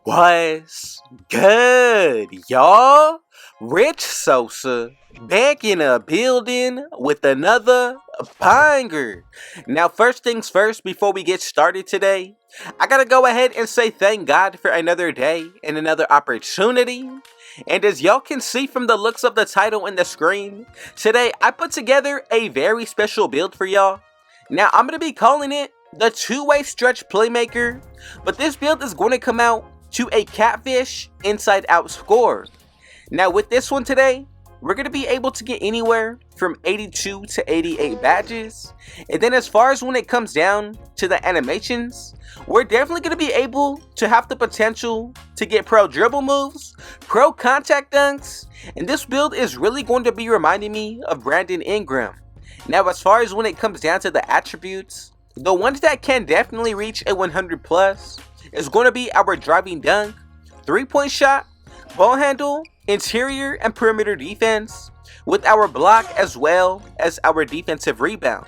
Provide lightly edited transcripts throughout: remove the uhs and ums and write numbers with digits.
What's good, y'all? Rich Sosa back in a building with another banger. Now, first things first, before we get started today, I gotta go ahead and say thank God for another day and another opportunity. And as y'all can see from the looks of the title and the screen, today I put together a very special build for y'all. Now, I'm gonna be calling it the two-way stretch playmaker, but this build is going to come out to a catfish inside out score. Now with this one today, we're going to be able to get anywhere from 82 to 88 badges. And then as far as when it comes down to the animations, we're definitely going to be able to have the potential to get pro dribble moves, pro contact dunks, and this build is really going to be reminding me of Brandon Ingram. Now as far as when it comes down to the attributes, the ones that can definitely reach a 100 plus is going to be our driving dunk, 3-point shot, ball handle, interior and perimeter defense, with our block as well as our defensive rebound.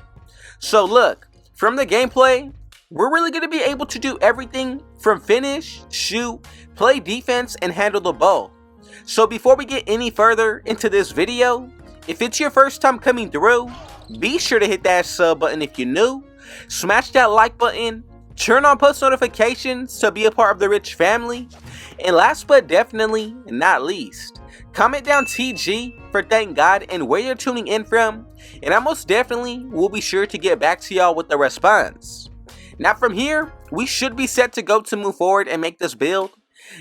So look, from the gameplay, we're really going to be able to do everything from finish, shoot, play defense, and handle the ball. So before we get any further into this video, if it's your first time coming through, be sure to hit that sub button if you're new, smash that like button, turn on post notifications to be a part of the Rich family, and last but definitely not least, comment down TG for thank God and where you're tuning in from, and I most definitely will be sure to get back to y'all with the response. Now from here, we should be set to go to move forward and make this build.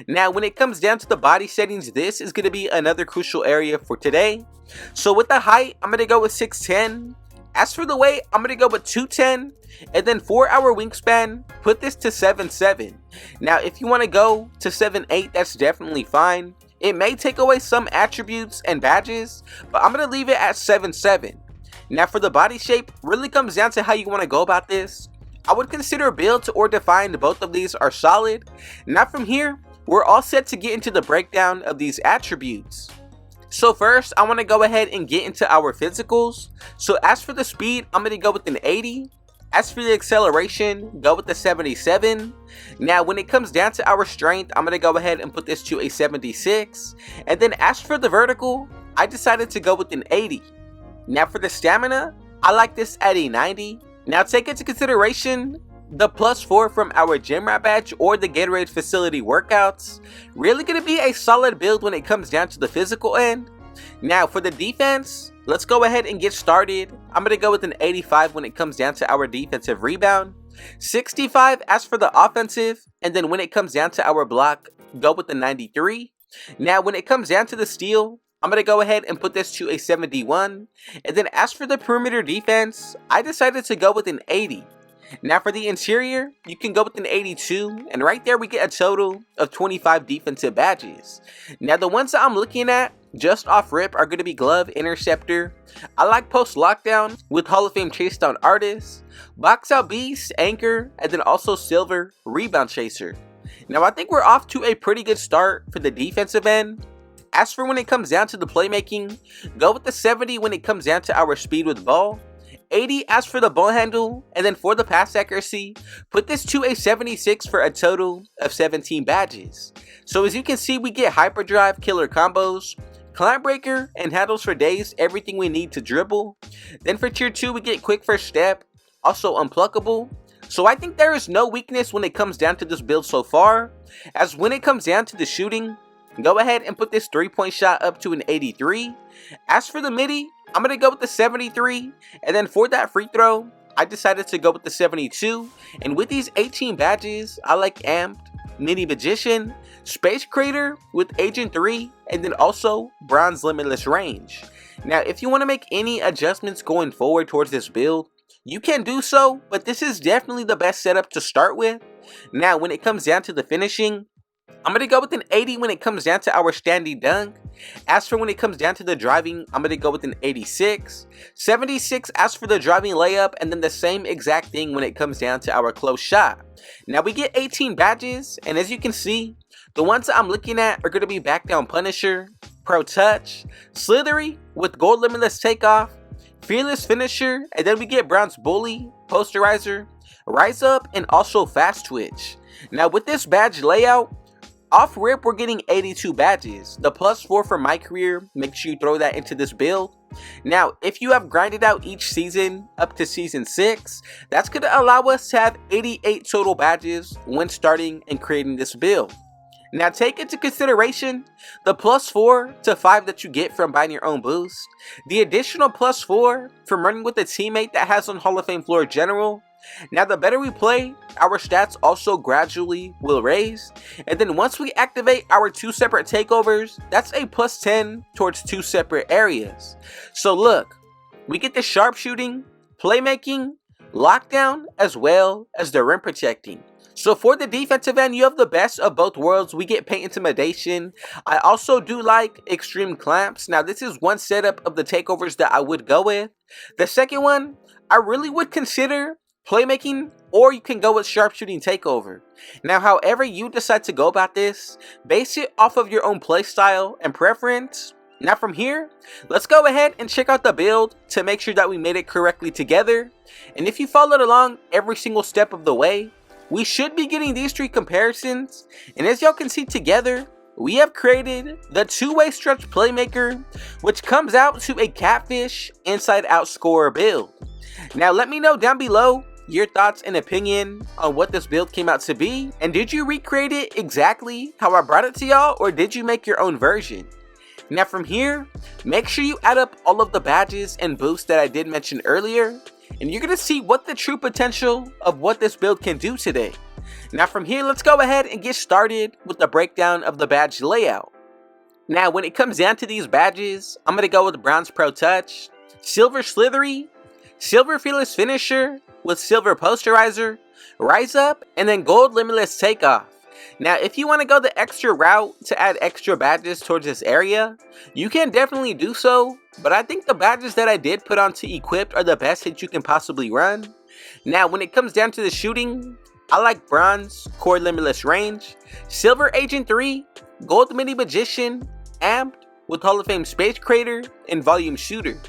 Now when it comes down to the body settings, this is going to be another crucial area for today. So with the height, I'm going to go with 6'10". As for the weight, I'm going to go with 210, and then for our wingspan, put this to 7'7". Now if you want to go to 7'8", that's definitely fine. It may take away some attributes and badges, but I'm going to leave it at 7'7". Now for the body shape, really comes down to how you want to go about this. I would consider build or defined, both of these are solid. Now from here, we're all set to get into the breakdown of these attributes. So first, I want to go ahead and get into our physicals. So as for the speed, I'm going to go with an 80. As for the acceleration, go with the 77. Now when it comes down to our strength, I'm going to go ahead and put this to a 76. And then as for the vertical, I decided to go with an 80. Now for the stamina, I like this at a 90. Now take into consideration the +4 from our gym rat badge or the Gatorade facility workouts. Really going to be a solid build when it comes down to the physical end. Now for the defense, let's go ahead and get started. I'm going to go with an 85 when it comes down to our defensive rebound, 65 as for the offensive, and then when it comes down to our block, go with the 93. Now when it comes down to the steal, I'm going to go ahead and put this to a 71. And then as for the perimeter defense, I decided to go with an 80. Now for the interior, you can go with an 82, and right there we get a total of 25 defensive badges. Now the ones that I'm looking at, just off rip, are going to be glove, interceptor. I like post lockdown with Hall of Fame chase down artist, box out beast, anchor, and then also silver, rebound chaser. Now I think we're off to a pretty good start for the defensive end. As for when it comes down to the playmaking, go with the 70 when it comes down to our speed with ball, 80 as for the ball handle, and then for the pass accuracy, put this to a 76 for a total of 17 badges. So as you can see, we get hyperdrive, killer combos, climb breaker, and handles for days, everything we need to dribble. Then for tier 2, we get quick first step, also unpluckable. So I think there is no weakness when it comes down to this build so far. As when it comes down to the shooting, go ahead and put this 3-point shot up to an 83. As for the midi, I'm going to go with the 73, and then for that free throw, I decided to go with the 72, and with these 18 badges, I like Amped, Mini Magician, Space Crater with Agent 3, and then also Bronze Limitless Range. Now if you want to make any adjustments going forward towards this build, you can do so, but this is definitely the best setup to start with. Now when it comes down to the finishing, I'm going to go with an 80 when it comes down to our standing dunk. As for when it comes down to the driving, I'm going to go with an 86. 76 as for the driving layup, and then the same exact thing when it comes down to our close shot. Now we get 18 badges, and as you can see, the ones that I'm looking at are going to be back down Punisher, Pro Touch, Slithery with Gold Limitless Takeoff, Fearless Finisher, and then we get Bronze Bully, Posterizer, Rise Up, and also Fast Twitch. Now with this badge layout, Off rip, we're getting 82 badges. The +4 for my career, make sure you throw that into this build. Now, if you have grinded out each season up to season 6, that's going to allow us to have 88 total badges when starting and creating this build. Now, take into consideration the +4 to 5 that you get from buying your own boost, the additional +4 from running with a teammate that has on Hall of Fame floor general. Now, the better we play, our stats also gradually will raise, and then once we activate our 2 separate takeovers, that's a +10 towards 2 separate areas. So look, we get the sharpshooting, playmaking, lockdown, as well as the rim protecting. So for the defensive end, you have the best of both worlds. We get paint intimidation. I also do like extreme clamps. Now, this is one setup of the takeovers that I would go with. The second one, I really would consider playmaking, or you can go with sharpshooting takeover. Now, however you decide to go about this, base it off of your own playstyle and preference. Now from here, let's go ahead and check out the build to make sure that we made it correctly together. And if you followed along every single step of the way, we should be getting these 3 comparisons. And as y'all can see together, we have created the 2-way stretch playmaker, which comes out to a catfish inside out scorer build. Now let me know down below your thoughts and opinion on what this build came out to be, and did you recreate it exactly how I brought it to y'all, or did you make your own version? Now from here, make sure you add up all of the badges and boosts that I did mention earlier, and you're going to see what the true potential of what this build can do today. Now from here, let's go ahead and get started with the breakdown of the badge layout. Now when it comes down to these badges, I'm going to go with Bronze Pro Touch, Silver Slithery, Silver Fearless Finisher with Silver Posterizer, Rise Up, and then Gold Limitless Takeoff. Now if you want to go the extra route to add extra badges towards this area, you can definitely do so, but I think the badges that I did put onto equipped are the best hit you can possibly run. Now when it comes down to the shooting, I like Bronze, Core Limitless Range, Silver Agent 3, Gold Mini Magician, Amped with Hall of Fame Space Crater, and Volume Shooter.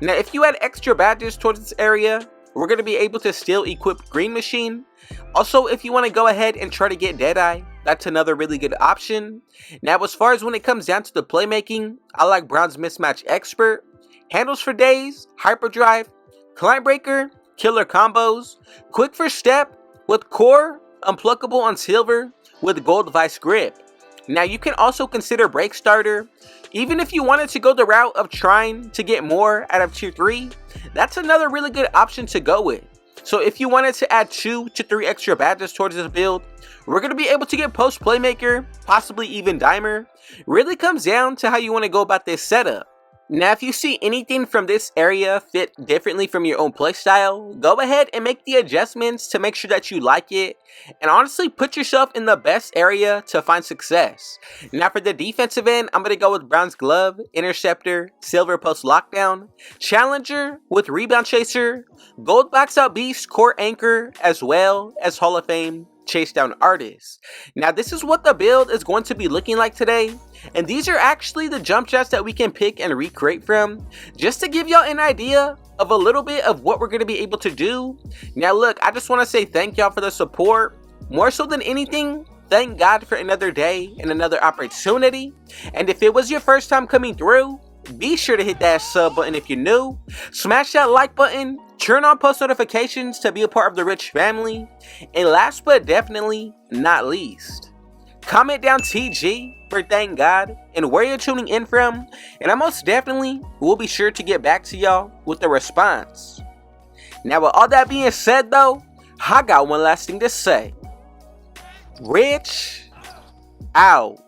Now if you add extra badges towards this area, we're going to be able to still equip Green Machine. Also, if you want to go ahead and try to get Deadeye, that's another really good option. Now as far as when it comes down to the playmaking, I like Bronze Mismatch Expert, Handles for Days, Hyperdrive, Climb Breaker, Killer Combos, Quick First Step with Core, Unpluckable on Silver with Gold Vice Grip. Now you can also consider Break Starter. Even if you wanted to go the route of trying to get more out of tier 3, that's another really good option to go with. So if you wanted to add 2 to 3 extra badges towards this build, we're going to be able to get Post Playmaker, possibly even Dimer. Really comes down to how you want to go about this setup. Now if you see anything from this area fit differently from your own playstyle, go ahead and make the adjustments to make sure that you like it, and honestly put yourself in the best area to find success. Now for the defensive end, I'm going to go with Bronze Glove, Interceptor, Silver Post Lockdown, Challenger with Rebound Chaser, Gold Box Out Beast, Core Anchor, as well as Hall of Fame Chase Down Artist. Now this is what the build is going to be looking like today, and these are actually the jump shots that we can pick and recreate from, just to give y'all an idea of a little bit of what we're going to be able to do. Now look, I just want to say thank y'all for the support. More so than anything, thank God for another day and another opportunity. And if it was your first time coming through, be sure to hit that sub button if you're new, smash that like button, turn on post notifications to be a part of the Rich family, and last but definitely not least, comment down TG for thank God and where you're tuning in from, and I most definitely will be sure to get back to y'all with a response. Now with all that being said though, I got one last thing to say. Rich out.